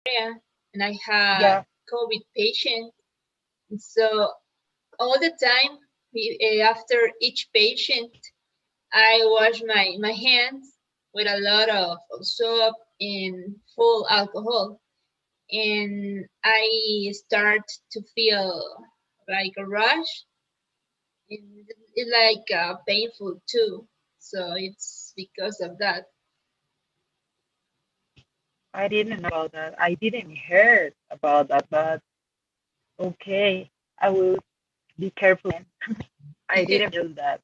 area, and I had Yeah. COVID patient. And so all the time, after each patient, I wash my hands with a lot of soap and full alcohol. And I start to feel like a rush, and it's like painful too. So it's because of that. I didn't know about that. I didn't hear about that, but okay. I will be careful. I didn't use that.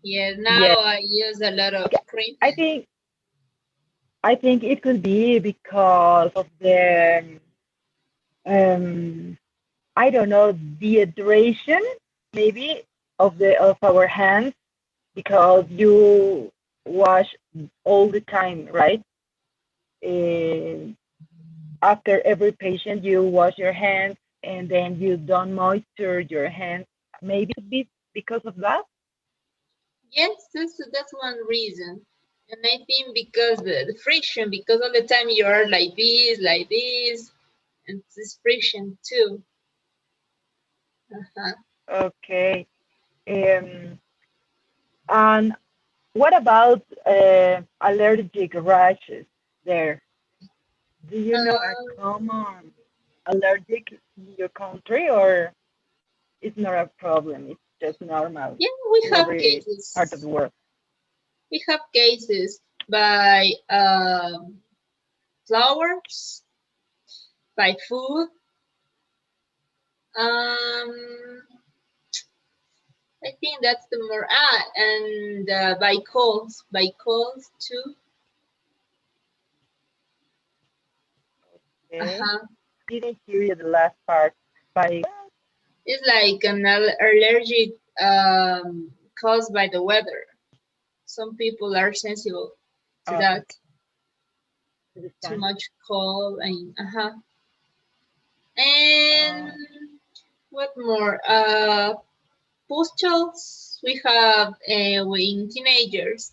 Yeah, Yeah. now I use a lot of cream. I think I think it could be because of the um I don't know, dehydration maybe of our hands because you wash all the time, right? And after every patient, you wash your hands and then you don't moisture your hands. Maybe it could be because of that. Yes, that's one reason. And I think because the friction, because all the time you are like this, and this friction too. Uh-huh. Okay. Um, and what about allergic rashes there? Do you know a common allergic in your country, or it's not a problem? It's just normal Yeah, we in have every part of cases. the world. We have cases by flowers, by food. I think that's the more and by calls too. Okay. Uh-huh. Didn't hear you the last part. By It's like an allergic caused by the weather. Some people are sensible to that. okay, Too understand. much cold and and Uh, what more? Pustules we have in teenagers.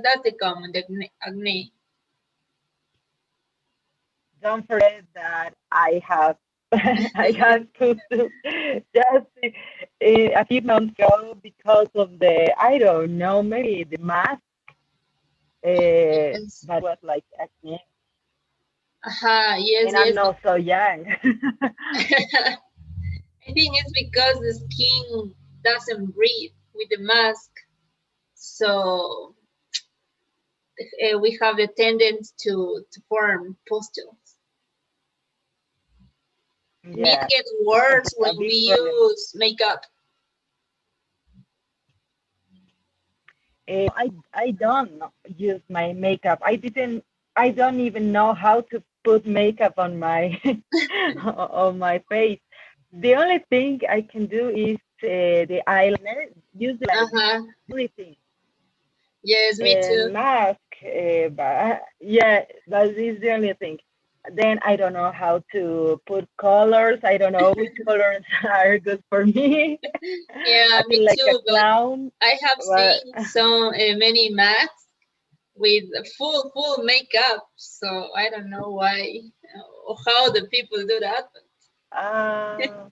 That's the common acne. don't forget that I have I had to just a few months ago because of the I don't know maybe the mask Yes. that was like acne Yes, and I'm yes. not so young. I think it's because the skin doesn't breathe with the mask, so we have the tendency to form pustules. And it Yeah, gets worse when a we big problem. use makeup. I don't use my makeup. I don't even know how to put makeup on my on my face. The only thing I can do is the eyeliner, use the eyeliner. Uh-huh. Only thing. Yes, me too. And mask, but yeah, that is the only thing. Then I don't know how to put colors. I don't know which colors are good for me. Yeah, I me feel like a too. But clown. I have But seen some many masks with full makeup, so I don't know why or how the people do that. uh,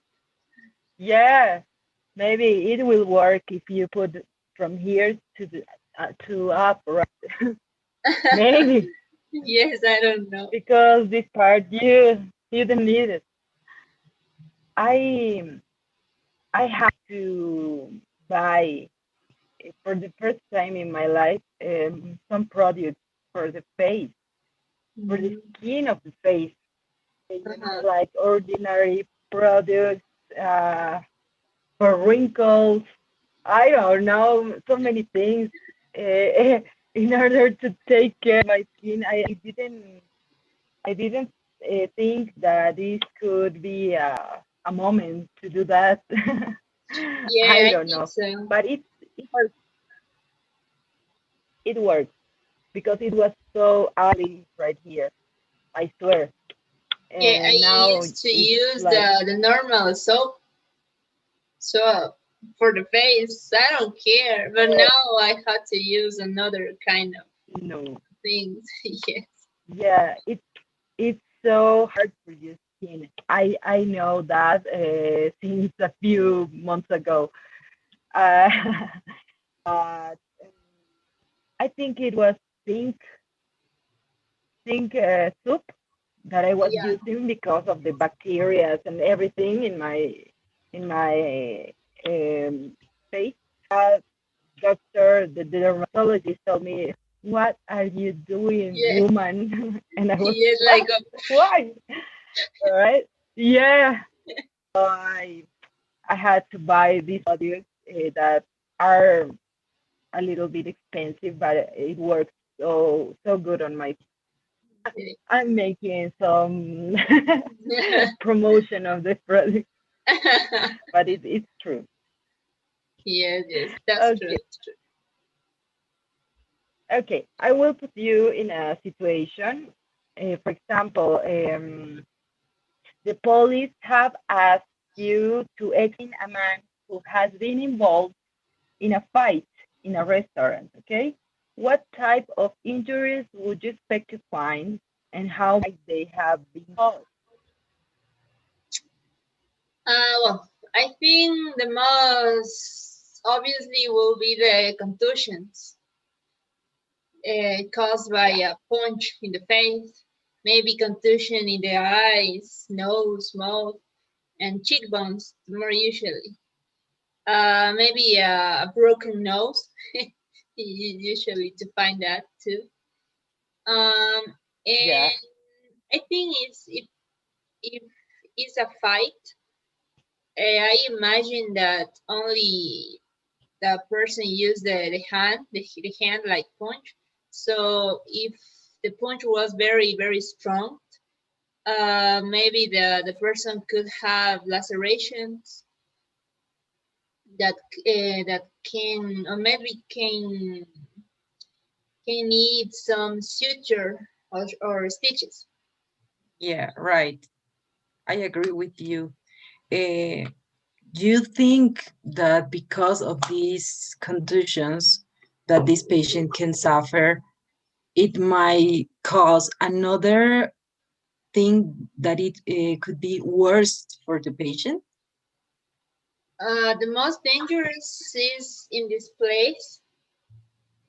yeah, maybe it will work if you put from here to the to up, right? Maybe Yes, I don't know. because this part you don't need it. I I have to buy for the first time in my life some products for the face, for the Mhm. skin of the face. Uh-huh. Like ordinary products for wrinkles. I don't know, so many things. In order to take care of my skin, I didn't think that this could be a moment to do that. I Yeah, I don't think know, so. but it works. It works because it was so ugly right here. I swear. Yeah, I And now used to it's use like, the normal soap for the face. I don't care, but oh now I had to use another kind of no, things. Yes. yeah, it's so hard for your skin. I know that since a few months ago. Uh, but I think it was pink soup that I was Yeah. using because of the bacteria and everything in my face. Uh, Doctor, the dermatologist told me, "What are you doing, Yeah. woman?" And I was, Yes, like "What? Why?" All right. Yeah. I had to buy these products that are a little bit expensive, but it works so good on my. I'm making some promotion of this product, but it's true. yes, yes, that's true. Okay, That's true. okay. I will put you in a situation. For example, the police have asked you to examine a man who has been involved in a fight in a restaurant. Okay, what type of injuries would you expect to find, and how might they have been caused? Well, I think the most obviously will be the contusions caused by Yeah, a punch in the face, maybe contusion in the eyes, nose, mouth, and cheekbones more usually. Maybe a broken nose, usually to find that too. Um, yeah, and I think if it's a fight, I imagine that only the person used the hand like punch. So if the punch was very very strong, maybe the person could have lacerations that can or maybe can need some suture or stitches. Yeah, right. I agree with you. Uh, do you think that because of these conditions that this patient can suffer, it might cause another thing that it could be worse for the patient? The most dangerous is in this place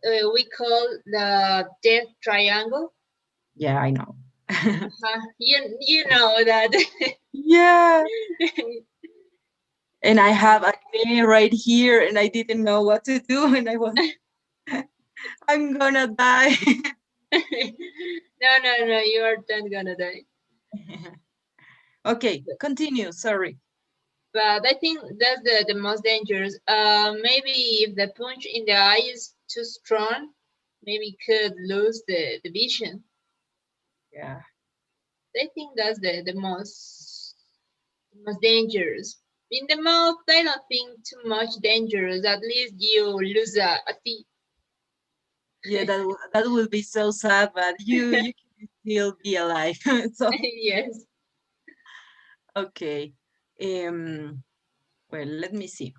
we call the death triangle. Yeah, I know. You know that. Yeah, and I have acne right here, and I didn't know what to do, and I was, I'm gonna die. No, no, no, you are not gonna die. Okay, continue. Sorry. But I think that's the most dangerous. Maybe if the punch in the eye is too strong, maybe could lose the vision. Yeah. I think that's the most dangerous. In the mouth, I don't think too much dangerous. At least you lose a teeth. Yeah, that will be so sad, but you can still be alive. So Yes. okay. Um. Well, let me see.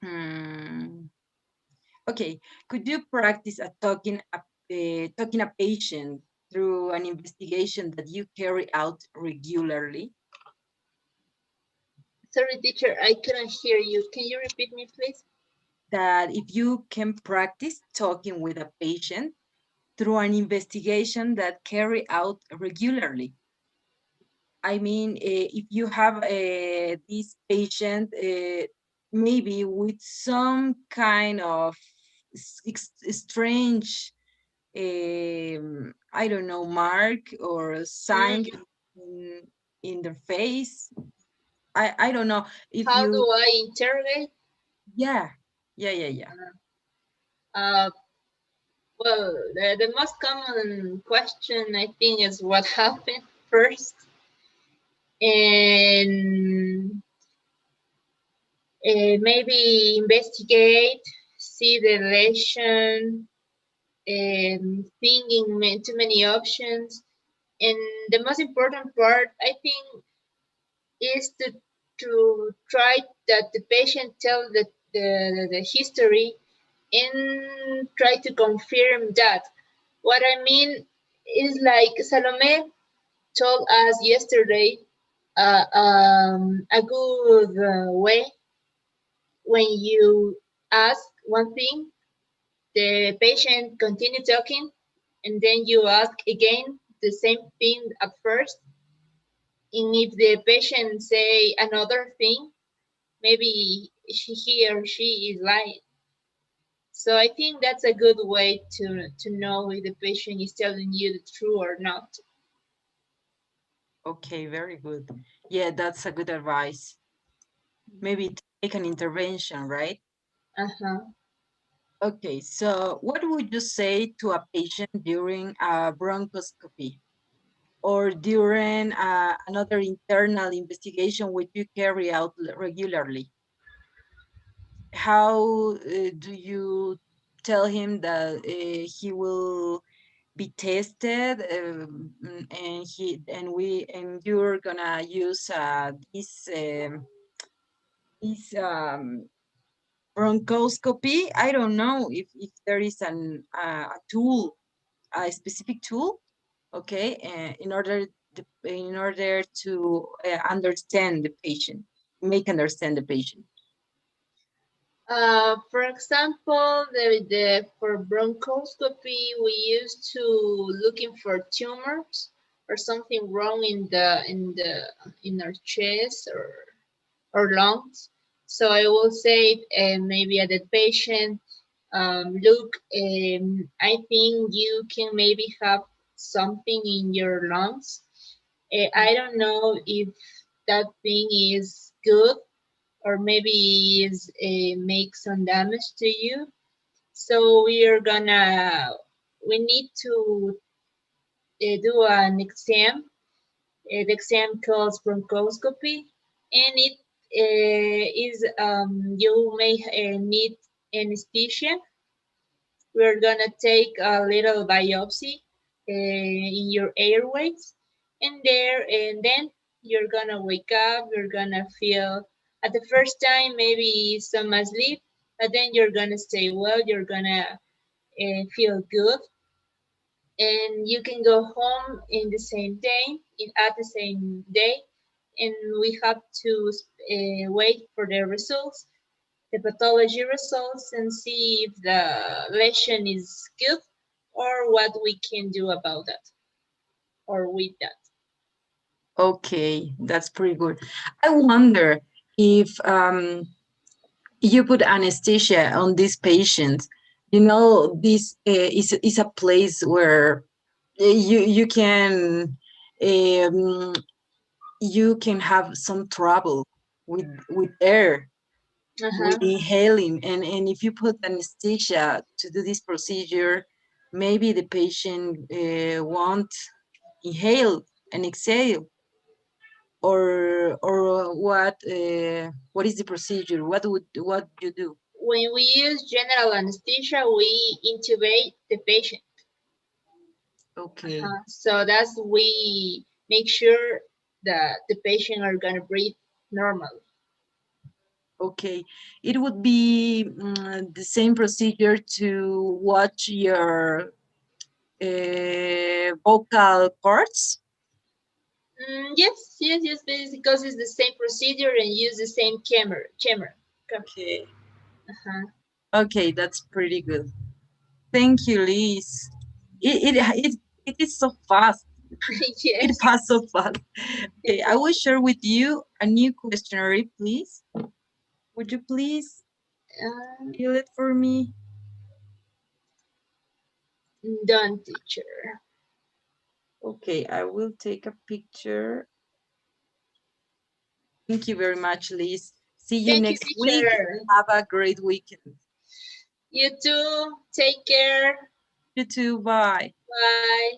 Hmm. Okay. Could you practice talking a patient through an investigation that you carry out regularly? Sorry, teacher, I couldn't hear you. Can you repeat me, please? That if you can practice talking with a patient through an investigation that carry out regularly. I mean, if you have this patient, maybe with some kind of strange, I don't know, mark or sign Mm, in their face. I don't know if how you, do I interrogate? yeah, yeah, yeah, yeah, Uh, well, the most common question I think is what happened first, and maybe investigate, see the relation, thinking too many options. And the most important part, I think, is to try that the patient tell the history and try to confirm that. What I mean is like Salome. told us yesterday a good way when you ask one thing, the patient continue talking, and then you ask again the same thing at first. And if the patient say another thing, maybe he or she is lying. So I think that's a good way to know if the patient is telling you the truth or not. Okay, very good. Yeah, that's a good advice. Maybe to make an intervention, right? Uh-huh. Okay, so what would you say to a patient during a bronchoscopy or during another internal investigation which you carry out regularly? How do you tell him that he will be tested, and you're gonna use this bronchoscopy? I don't know if there is a tool, a specific tool, okay, in order to understand the patient, make understand the patient. For example, for bronchoscopy, we used to looking for tumors or something wrong in our chest or lungs. So I will say maybe at the patient, look, I think you can maybe have something in your lungs. I don't know if that thing is good or maybe is make some damage to you. So we need to do an exam. The exam called bronchoscopy, and it is you may need anesthesia. We're gonna take a little biopsy in your airways, and then you're gonna wake up. You're gonna feel at the first time maybe some asleep, but then you're gonna stay well. You're gonna feel good, and you can go home in the same day, at the same day, and we have to wait for the results, the pathology results, and see if the lesion is good or what we can do about that or with that. Okay, that's pretty good. I wonder if you put anesthesia on these patients. You know, this is a place where you um, you can have some trouble with air, with Uh-huh. inhaling, and if you put anesthesia to do this procedure, maybe the patient won't inhale and exhale, or what is the procedure? What you do? When we use general anesthesia, we intubate the patient. Okay, So that's we make sure that the patient are gonna breathe normal. okay. It would be the same procedure to watch your vocal cords. Yes, yes, yes, because it's the same procedure and use the same camera. Okay. Uh-huh. Okay, that's pretty good. Thank you, Liz. It is so fast. It Yes. passed so fast. Okay, I will share with you a new questionnaire, please. Would you please Uh, fill it for me? done, teacher. Okay, I will take a picture. Thank you very much, Liz. See you Thank you, next week. teacher. Have a great weekend. You too. Take care. You too. Bye. Bye.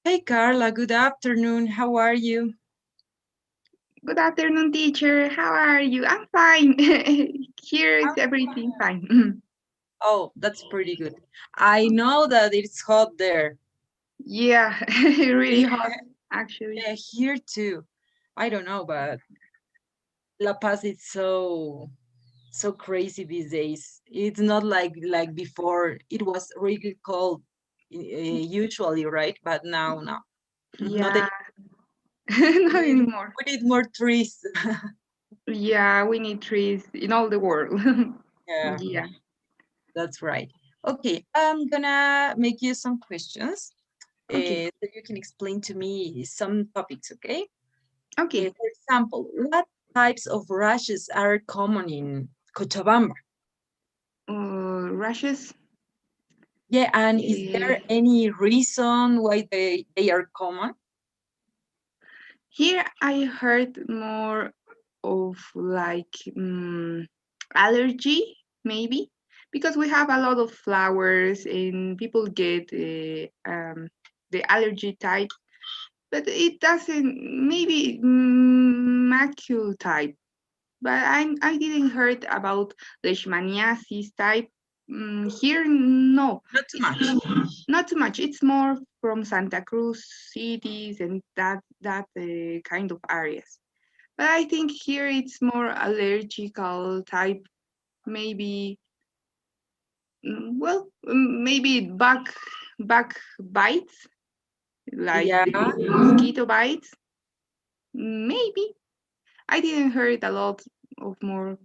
Hey, Carla. Good afternoon. How are you? Good afternoon, teacher. How are you? I'm fine. Here is everything fine. Oh, that's pretty good. I know that it's hot there. Yeah, really hot, actually. Yeah, here too. I don't know, but La Paz is so crazy these days. It's not like before. It was really cold. usually, right? But now, no, not Yeah, anymore. We not need, anymore. we need more trees. Yeah, we need trees in all the world. Yeah, Yeah. that's right. Okay, I'm gonna make you some questions Okay. so you can explain to me some topics, okay? Okay. For example, what types of rashes are common in Cochabamba? Rashes. Yeah, and is Uh, there any reason why they are common? Here I heard more of like allergy, maybe, because we have a lot of flowers and people get the allergy type, but it doesn't, maybe macule type. But I didn't heard about leishmaniasis type. Here, no, Not too it's much. not too much. It's more from Santa Cruz cities and that kind of areas. But I think here it's more allergical type. Maybe maybe back bites like Yeah, the mosquito bites. Maybe I didn't heard a lot of more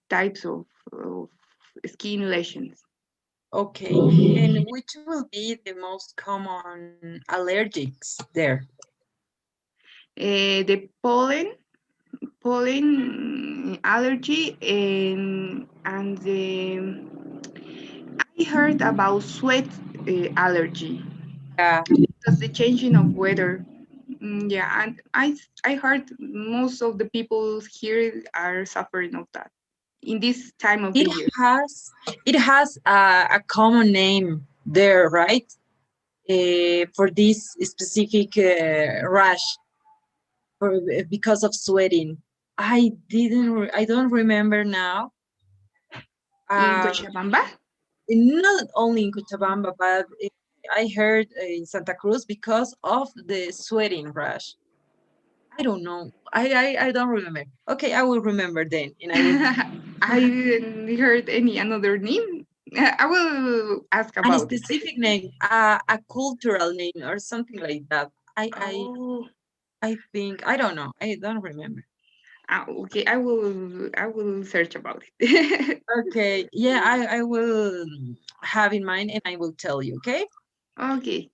types of skin lesions. okay. And which will be the most common allergics there? The pollen allergy and I heard about sweat allergy Yeah, because the changing of weather. Yeah, and I heard most of the people here are suffering of that in this time of the it year. has it has a common name there, right? For this specific rash because of sweating. I don't remember now. In Uh, Cochabamba. Not only in Cochabamba, but I heard in Santa Cruz because of the sweating rash. I don't know. I don't remember. Okay, I will remember then, and I will I didn't heard any another name. I will ask and a about it. specific name, a cultural name or something like that. I I Oh, I think I don't know. I don't remember. okay. I will search about it. Okay, yeah, I will have in mind and I will tell you. Okay. Okay.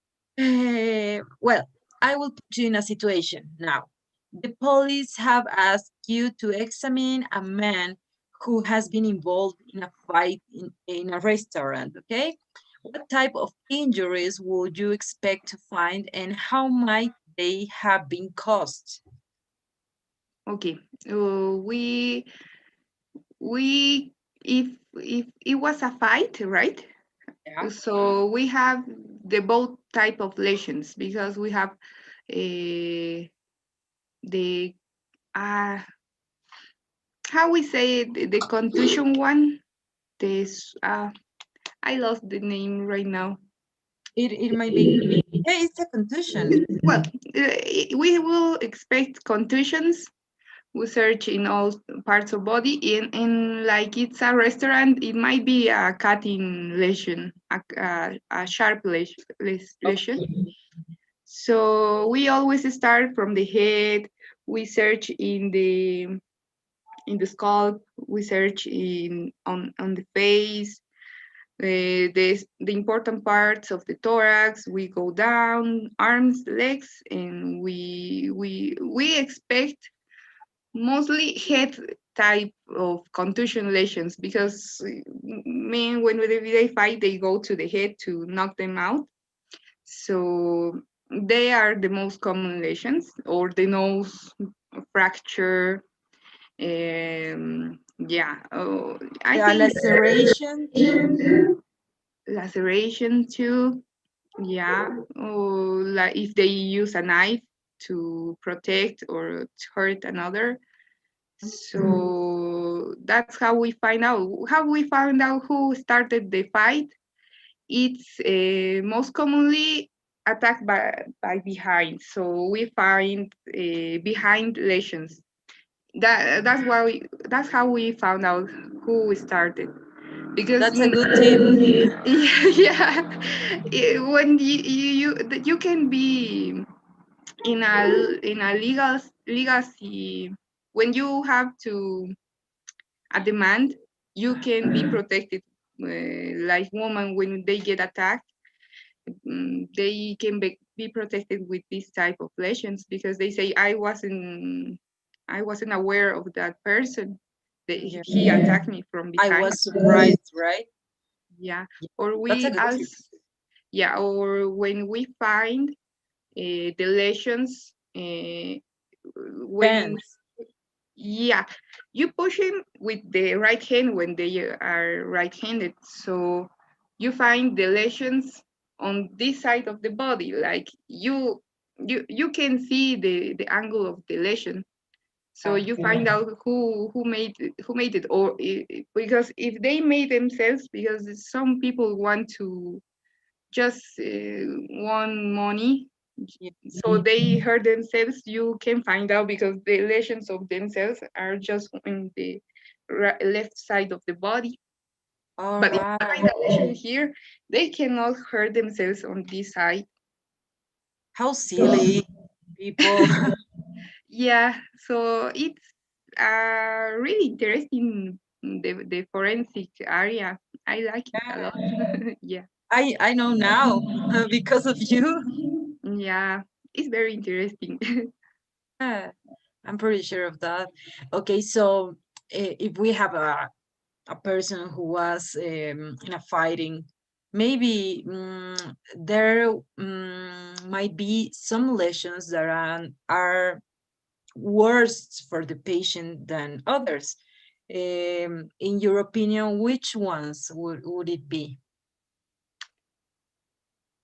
Well, I will put you in a situation now. The police have asked you to examine a man who has been involved in a fight in a restaurant, okay? What type of injuries would you expect to find and how might they have been caused? Okay. We if it was a fight, right? Yeah. So we have the both type of lesions because we have the uh how we say it, the contusion one. This I lost the name right now. It might be, yeah, it's a contusion. Well, we will expect contusions. We search in all parts of body. In like it's a restaurant, it might be a cutting lesion, a sharp lesion. Okay. So we always start from the head. We search in the scalp. We search in on the face. The important parts of the thorax. We go down, arms, legs, and we expect mostly head type of contusion lesions because men when they fight they go to the head to knock them out. So they are the most common lesions, or the nose fracture. Yeah, I Yeah, think laceration too. laceration too. Yeah, or like if they use a knife to protect or to hurt another. So that's how we find out. How we find out who started the fight? It's most commonly attacked by behind. So we find behind lesions. That's how we found out who started. because That's a good tip. yeah, when you can be in a legacy when you have to a demand, you can be protected, like women when they get attacked. They can be protected with this type of lesions because they say I wasn't aware of that person that Yeah. he attacked me from I behind. was surprised, right? Yeah, Yeah, or that's a we good also, tip. yeah, or when we find the lesions, when, Depends. yeah, you push him with the right hand when they are right-handed, so you find the lesions on this side of the body, like you can see the angle of the lesion, so you find out who made it, or because if they made themselves, because some people want to just want money, Yeah. so they hurt themselves. You can find out because the lesions of themselves are just in the left side of the body, All but if you right. find a lesion here, they cannot hurt themselves on this side. How So silly people. yeah, so it's really interesting, the forensic area. I like it a lot. Yeah, I know now because of you. yeah, it's very interesting. Yeah, I'm pretty sure of that. Okay, so if we have a person who was in a fighting, maybe there might be some lesions that are worse for the patient than others. In your opinion, which ones would it be?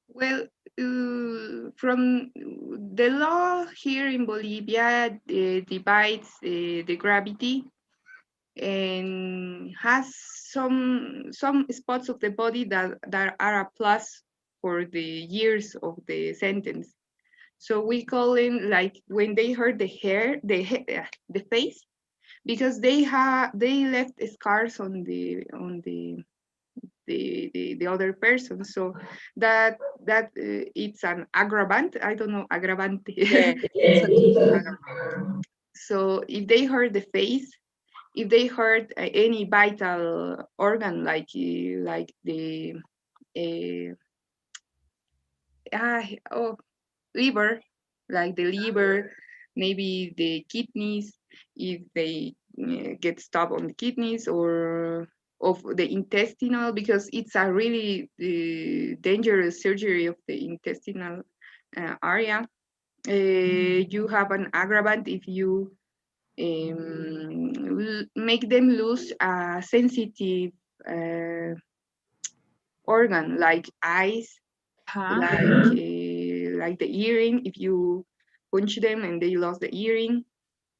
Well, from the law here in Bolivia, divides the gravity and has some spots of the body that are a plus for the years of the sentence. So we call it like when they hurt the hair, the face, because they left scars on the other person. So it's an aggravant. I don't know aggravant. Yeah, it's a good argument. So if they hurt the face, if they hurt any vital organ like the uh, oh, liver, like the liver, maybe the kidneys, if they get stuck on the kidneys, or of the intestinal, because it's a really dangerous surgery of the intestinal area. You have an aggravant if you make them lose a sensitive uh, organ like eyes, Huh? like the earring. If you punch them and they lost the earring,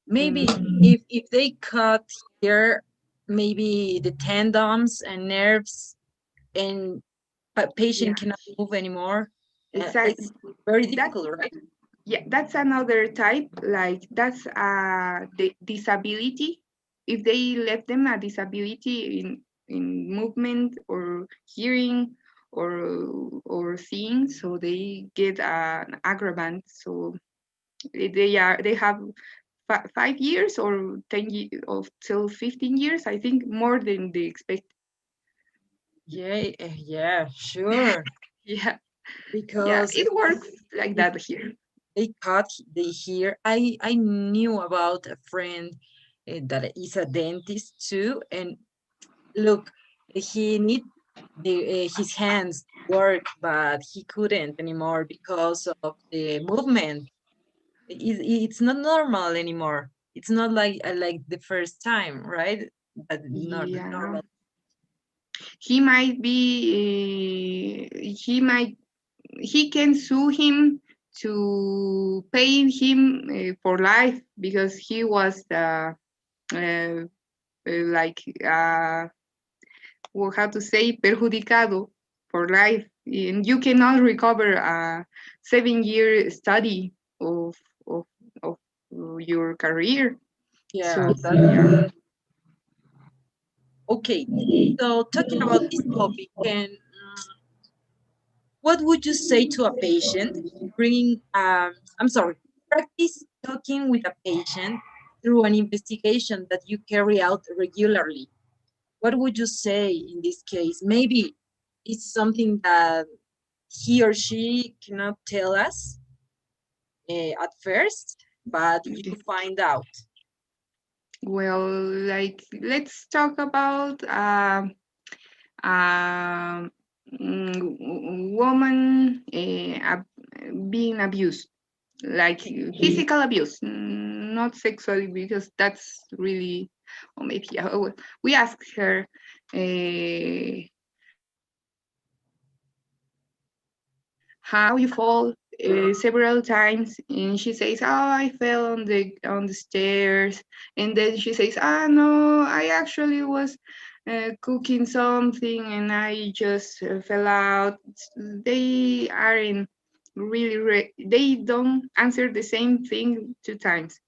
Maybe mm, if they cut here, maybe the tendons and nerves, and yeah, patient cannot move anymore. exactly. It's very That's difficult, right? Yeah, that's another type. Like that's the disability. If they left them a disability in movement or hearing or seeing, so they get an aggravant. So they have 5 years or 10 years or till 15 years. I think more than they expect. Yeah, yeah, sure. Yeah, yeah, Because it works like if that here. they cut the hair, I knew about a friend that is a dentist too, and look, he need his hands to work, but he couldn't anymore because of the movement. It's not normal anymore. It's not like the first time, right? That not Yeah, normal. he might be. He can sue him to pay him for life because he was like well, how to say perjudicado for life, and you cannot recover a 7-year study of your career. Yeah, So that yeah, Okay, so talking about this topic, can what would you say to a patient bringing, I'm sorry, practice talking with a patient through an investigation that you carry out regularly? What would you say in this case? Maybe it's something that he or she cannot tell us at first, but you Okay. find out. Well, like let's talk about um, woman being abused, like physical abuse, not sexually, because that's really, or maybe we ask her, how you fall several times, and she says, "Oh, I fell on the stairs," and then she says, "Ah, no, I actually was cooking something and I just fell out." They aren't really they don't answer the same thing 2 times,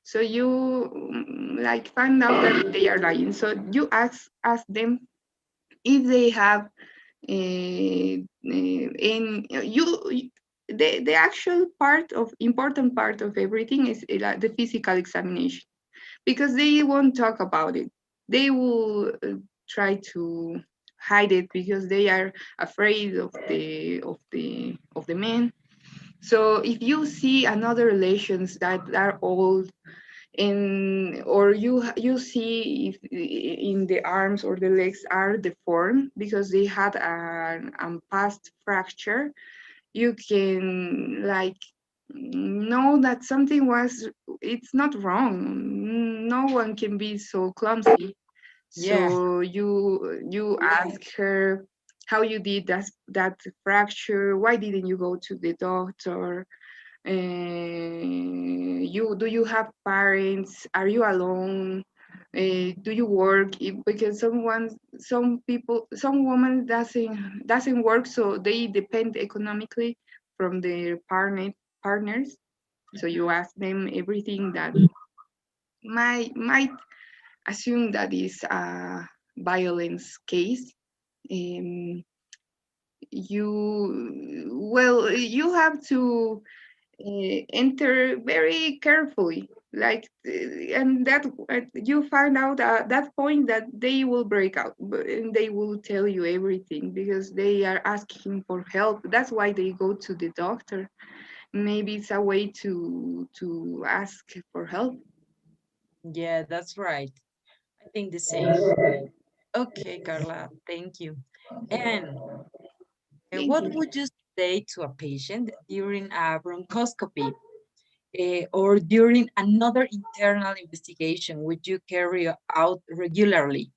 so you like find out that they are lying. So you ask them if they have and the actual part of important part of everything is the physical examination, because they won't talk about it. They will try to hide it because they are afraid of the men. So if you see another relations that are old, and or you see if in the arms or the legs are deformed because they had an past fracture, you can like know that something was, it's not wrong. No one can be so clumsy. Yeah, So you ask her how you did that fracture, why didn't you go to the doctor, you do you have parents? Are you alone? Do you work? Because some people, some women doesn't work, so they depend economically from their partners. So you ask them everything that might assume that is a violence case. Um, you have to enter very carefully, like and that you find out at that point that they will break out, and they will tell you everything because they are asking for help. That's why they go to the doctor. Maybe it's a way to ask for help. yeah, that's right. I think the same. Okay, Carla, thank you. And Thank what you. would you say to a patient during a bronchoscopy or during another internal investigation which you carry out regularly?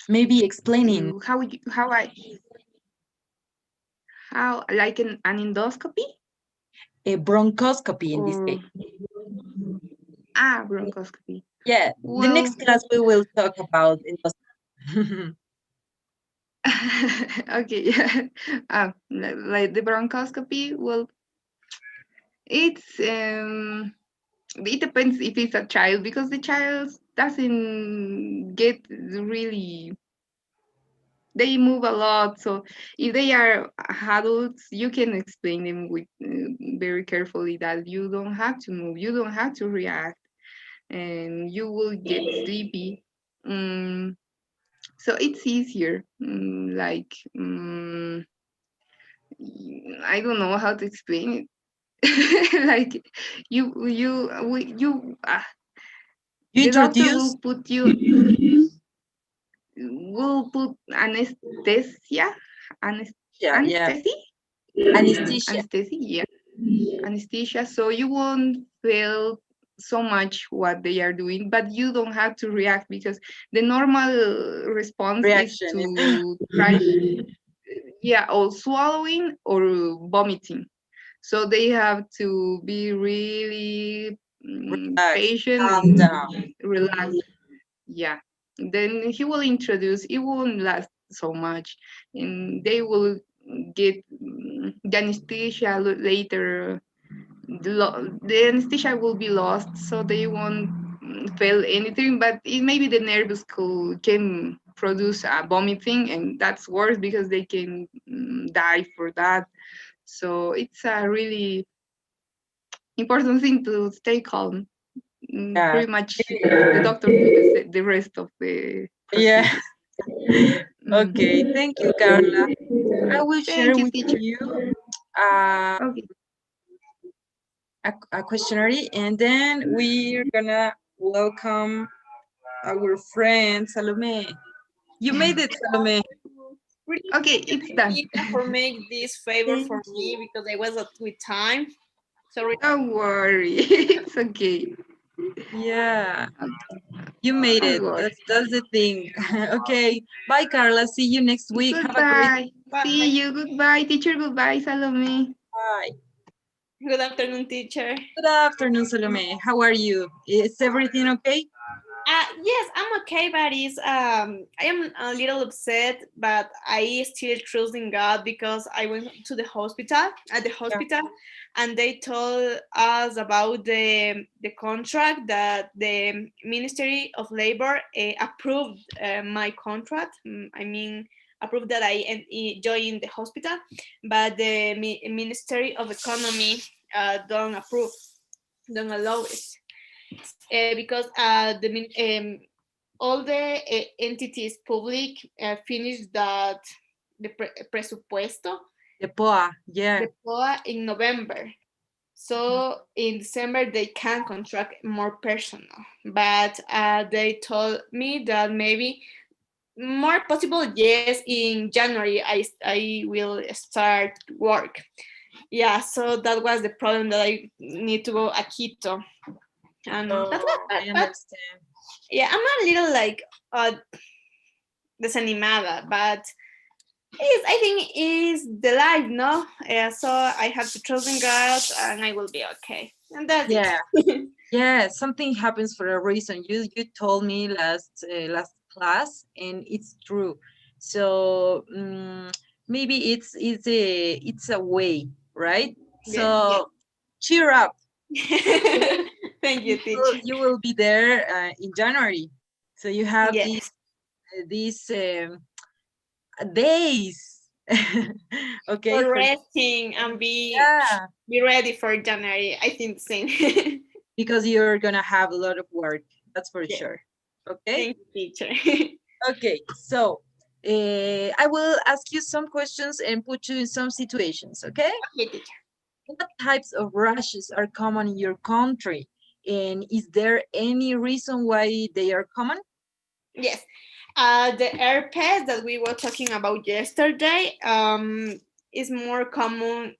Maybe explaining how like an endoscopy a bronchoscopy in this or case. bronchoscopy. Yeah, the Well, next class we will talk about endoscopy. okay, yeah. Like the bronchoscopy, well, it's it depends if it's a child, because the child doesn't get really, they move a lot. So if they are adults, you can explain them with very carefully that you don't have to move, you don't have to react, and you will get sleepy. um, so it's easier, I don't know how to explain it. Like You the doctor introduce, will put anesthesia, yeah, yeah, anesthesia, anesthesia, anesthesia, yeah, anesthesia. So you won't feel so much what they are doing, but you don't have to react because the normal response is reaction. to try, yeah, or swallowing or vomiting. So they have to be really Relax, patient calm and down. relaxed. Yeah. Then he will introduce, it won't last so much. And they will get the anesthesia later. The anesthesia will be lost, so they won't feel anything, but it maybe the nervous can produce vomiting, and that's worse because they can die for that. So it's a really important thing to stay calm. Yeah. Pretty much the doctor do the rest of the Yeah. procedures. Okay. Thank you, Carla. I will Thank share you, with teacher. you uh, Okay. a questionnaire, and then we're gonna welcome our friend Salome. You made it, Salome. Really Okay, thank you, it's done. Tequita, for make this favor Thank for me you. because I was with time. Sorry. Don't worry. It's okay. Yeah, you made Don't it. worry. That's the thing. Okay. Bye, Carla. See you next week. Have a great Goodbye. See Bye. you. Goodbye, teacher. Goodbye, Salome. bye. Good afternoon, teacher. Good afternoon, Salome. How are you? Is everything okay? Yes, I'm okay, but I am a little upset, but I still trust in God because I went to the hospital at the Yeah. hospital, and they told us about the contract that the Ministry of Labor approved my contract. I mean, approved that join the hospital, but the Ministry of Economy don't approve, don't allow it because all the entities public finished that the presupuesto, The POA. Yeah. the POA in November. So in December they can contract more personnel, but they told me that maybe more possible. Yes, in January I will start work. Yeah, so that was the problem that I need to go a Quito, and that's what. Oh, I But understand. yeah, I'm a little like desanimada, but I think is the life, no? So I have to trust in God, and I will be okay, and that's Yeah. it. Yeah, something happens for a reason. You told me last class, and it's true. So maybe it's a way, right? Yeah, So cheer up. yeah. Thank You you, teacher. you will be there in January. So you have Yes, these days. Okay, for for resting and yeah, be ready for January. I think the same. because you're gonna have a lot of work. That's for Yeah, sure. Okay. thank you, teacher. Okay, so I will ask you some questions and put you in some situations, okay? Okay, teacher. What types of rashes are common in your country? And is there any reason why they are common? Yes. The herpes that we were talking about yesterday is more common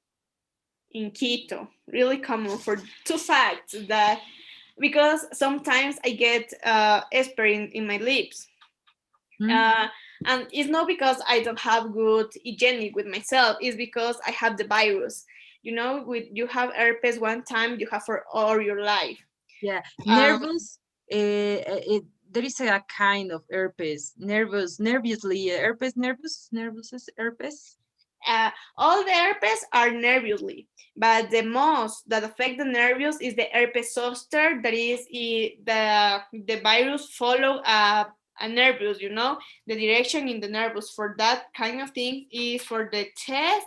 in Quito, really common for two facts that because sometimes I get aspirin in my lips. Hmm? Uh, and it's not because I don't have good hygienic with myself, it's because I have the virus. You know, with you have herpes one time, you have for all your life. Yeah, Um, nervous. There is a kind of herpes, nervously, nervous is herpes. all the herpes are nervously, but the most that affect the nervous is the herpes zoster. That is the virus follow a nervous. You know the direction in the nervous for that kind of thing is for the chest,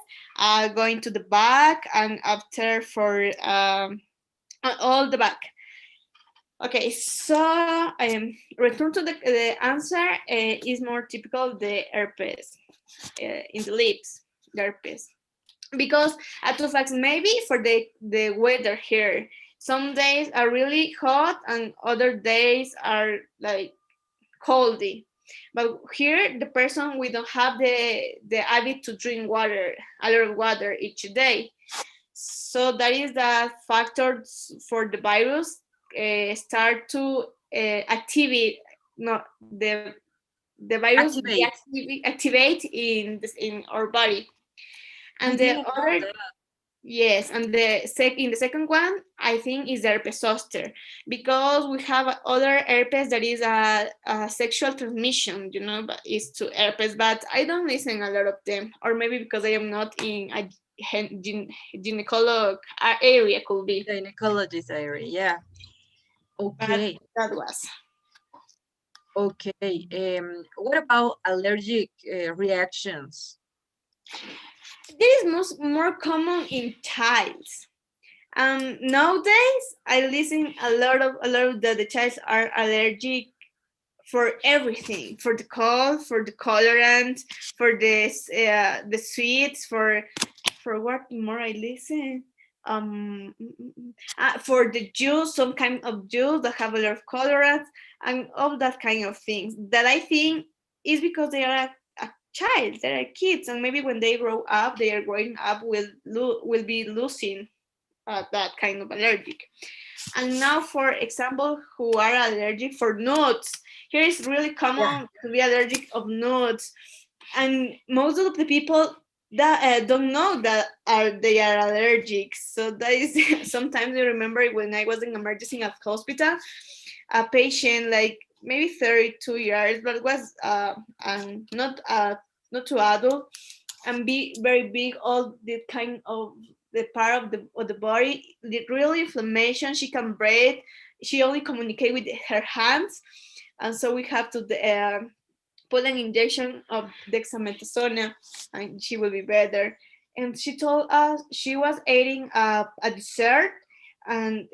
going to the back, and after for all the back. Okay, so return to the answer is more typical the herpes in the lips, the herpes because at two facts maybe for the weather here some days are really hot and other days are like coldy, but here the person we don't have the habit to drink water, a lot of water each day, so that is the factors for the virus start to activate, no, the virus Activate. activate in this in our body. I And the didn't know other, that. yes, and in the second one, I think is the herpes zoster because we have other herpes that is a sexual transmission, you know, but it's to herpes. But I don't listen a lot of them, or maybe because I am not in a gynecolog area, could be. Gynecologist area, yeah. But Okay. that was. Okay. What about allergic reactions? This is more common in childs. Nowadays, I listen a lot of that the childs are allergic for everything, for the cold, for the colorant, for the sweets, for what more I listen. For the juice, some kind of juice that have a lot of colorants and all that kind of things. That I think is because they are a child, they are kids, and maybe when they grow up, they are growing up will be losing that kind of allergic. And now, for example, who are allergic for nuts. Here is really Yeah. common to be allergic of nuts, and most of the people that don't know that they are allergic. So that is sometimes I remember when I was in emergency at hospital, a patient like maybe 32 years, but was not too adult and be very big, all the kind of the part of the body, the real inflammation. She can breathe. She only communicate with her hands, and so we have to put an injection of dexamethasone, and she will be better. And she told us she was eating a dessert, and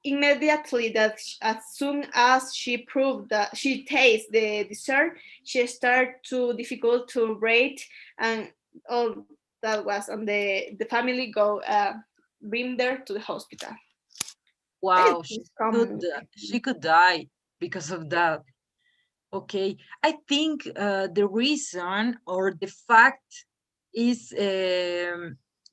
immediately that as soon as she proved that she tastes the dessert, she started to difficult to rate, and all that was, and the family go bring her to the hospital. That Wow, is common. she could die because of that. Okay, I think the reason or the fact is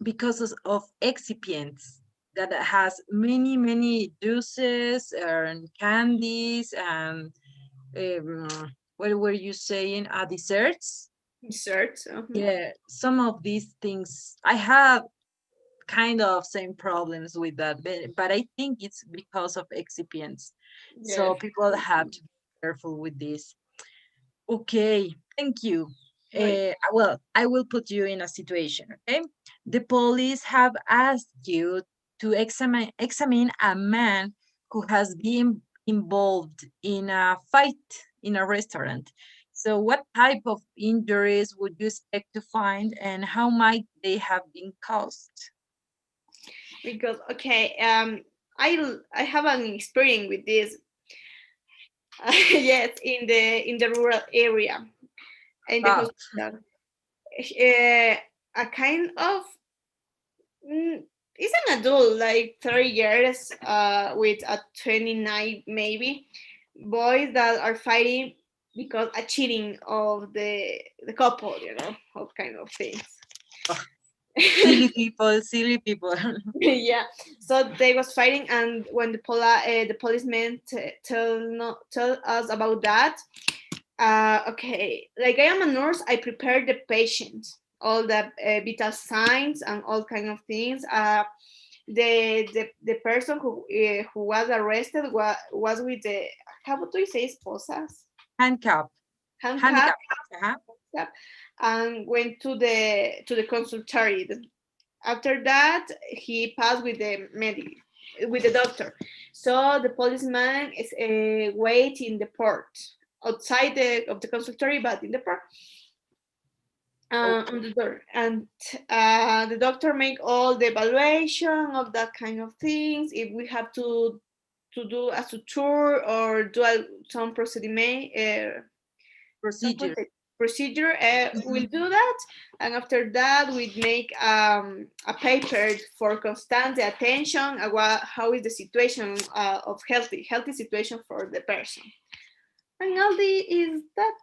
because of excipients that has many juices and candies and what were you saying? Desserts. Dessert. Yeah, some of these things I have kind of same problems with that, but I think it's because of excipients. Yes. So people have to be careful with this. Okay, thank you. Right. Well, I will put you in a situation, okay? The police have asked you to examine a man who has been involved in a fight in a restaurant. So what type of injuries would you expect to find and how might they have been caused? Because okay, I have an experience with this. Yes, in the rural area, in the Wow. hospital. A kind of is an adult like 30 years with a 29 maybe boys that are fighting because a cheating of the couple, all kind of things. Silly people, silly people. Yeah, so they was fighting, and when the policeman tell no, tell us about that. Okay, like I am a nurse, I prepare the patient, all the vital signs and all kind of things. The person who was arrested was with the, how do you say, esposas, Handcuff. handcuff, Handcuff. Uh-huh. and went to the consultory. After that, he passed with with the doctor. So the policeman is wait in the port outside of the consultory, but in the port on Okay. the door, and the doctor make all the evaluation of that kind of things. If we have to do a suture or do some some Procedure. procedure, we'll Mhm. do that, and after that we make a paper for constant attention, how is the situation of healthy situation for the person, and all the is that.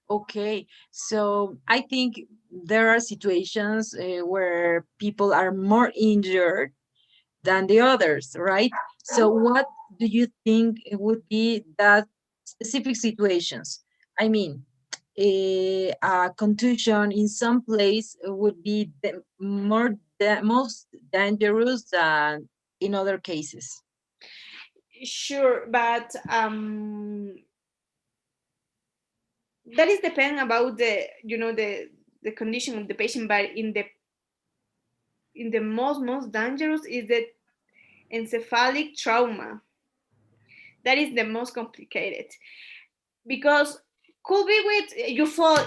Okay, so I think there are situations where people are more injured than the others, right? So what do you think it would be that specific situations? I mean, a contusion in some place would be the most dangerous than in other cases. Sure, but that is depending about the condition of the patient, but in the most dangerous is the encephalic trauma. That is the most complicated, because could be with you fall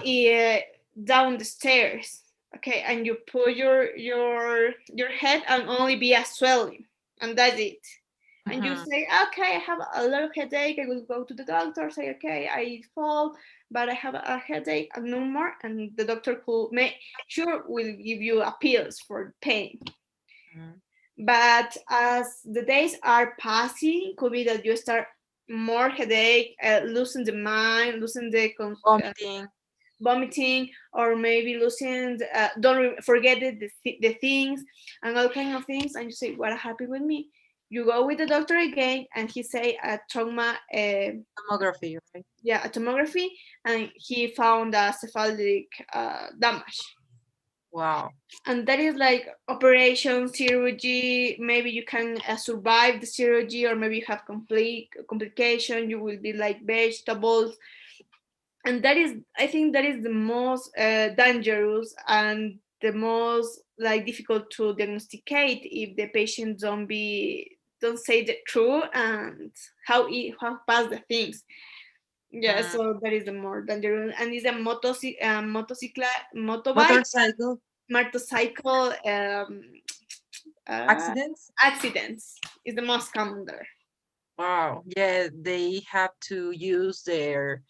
down the stairs, okay, and you put your head and only be a swelling, and that's it. And you say, okay, I have a lot of headache, I will go to the doctor, say, okay, I fall, but I have a headache and no more, and the doctor could make sure will give you a pills for pain. But as the days are passing, could be that you start more headache, losing the mind, losing the Vomiting. vomiting, or maybe losing don't forget the things and all kind of things, and you say, what happened with me? You go with the doctor again, and he say a trauma, Tomography, right? yeah, a tomography, and he found a cephalic damage. Wow. And that is like operation, surgery. Maybe you can survive the surgery, or maybe you have complete complication, you will be like vegetables. And that is, I think that is the most dangerous and the most like difficult to diagnosticate if the patient don't say the truth and how pass the things. Yeah, so that is the more dangerous, and it's a motorbike, Motorcycle motorcycle uh, accidents. accidents is the most common there. Wow. Yeah, they have to use their.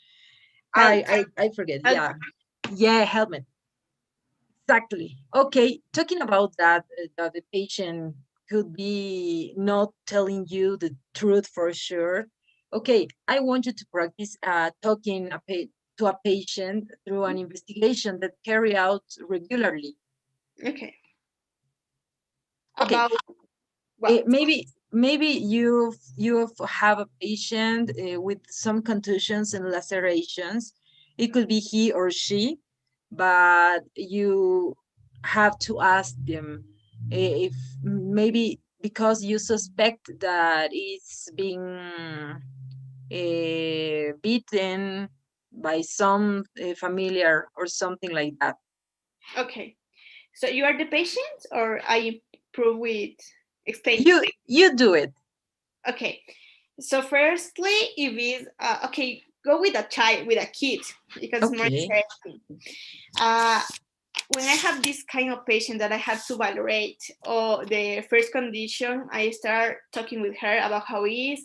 Help, I forget. help. Yeah. Yeah, helmet. Exactly. Okay, talking about that, that the patient could be not telling you the truth for sure. Okay, I want you to practice talking to a patient through an investigation that carry out regularly. Okay. Okay, About what? maybe you have a patient with some contusions and lacerations. It could be he or she, but you have to ask them if maybe because you suspect that it's being beaten by some familiar or something like that. Okay. So you are the patient, or I prove with explaining? You do it. Okay. So firstly, if it's okay, go with a child, with a kid, because it's more Okay. interesting. Uh, when I have this kind of patient that I have to evaluate, or the first condition, I start talking with her about how he is,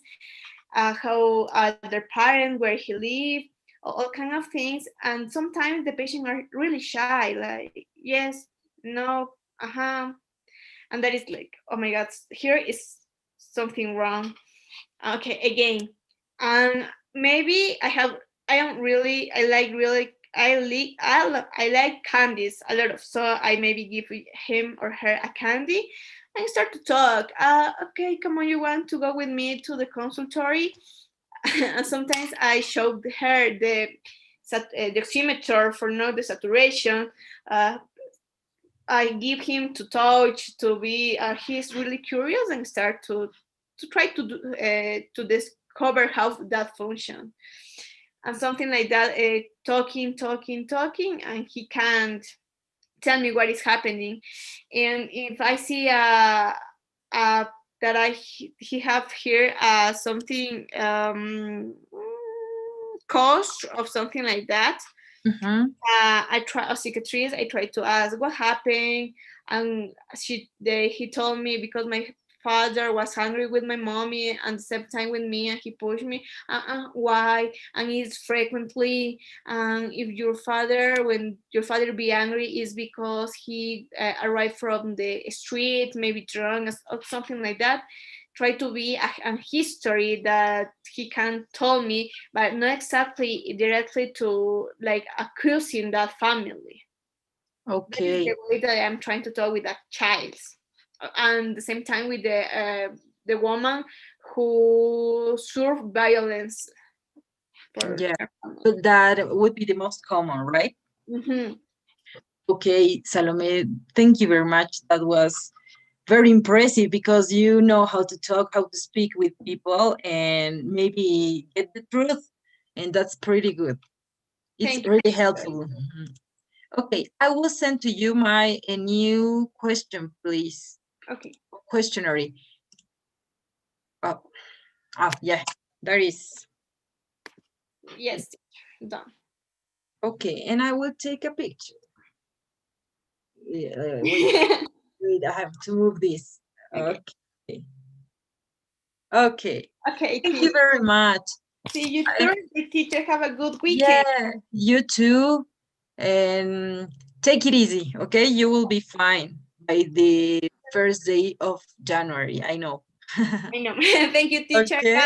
how other parents, where he live, all kind of things. And sometimes the patient are really shy, like yes, no, uh-huh. And that is like, oh my god, here is something wrong. Okay, again. And maybe I am really, I like really, I like candies a lot of, so I maybe give him or her a candy and start to talk. Okay, come on, you want to go with me to the consultory? And sometimes I showed her the oximeter for know the saturation. Uh, I give him to touch, to be. He's really curious and start to try to do, to discover how that function, and something like that. Talking, and he can't tell me what is happening. And if I see a that he have here something cause of something like that, Mhm. I try a cicatrice. I try to ask what happened, and he told me because my father was angry with my mommy and at the same time with me, and he pushed me. Why? And it's frequently. And if when your father be angry, is because he arrived from the street, maybe drunk or something like that. Try to be a history that he can tell me, but not exactly directly to like accusing that family. That is Okay. the way that I'm trying to talk with that child, and the same time with the woman who suffered violence for Yeah. her family. But that would be the most common, right? Mm-hmm. Okay, Salome, thank you very much. That was very impressive because you know how to talk, how to speak with people, and maybe get the truth. And that's pretty good. It's Thank you. really helpful. Mhm. Okay, I will send to you my a new question, please. Okay. Questionnaire. Oh, yeah. That is. Yes, teacher. Done. Okay, and I will take a picture. Wait, I have to move this. Okay. Okay. Okay, Thank you very much. see you I- Thursday, teacher. Have a good weekend. Yeah, you too. And take it easy, okay? You will be fine by the first day of January, I know. I know. Thank you, teacher. Okay. Bye.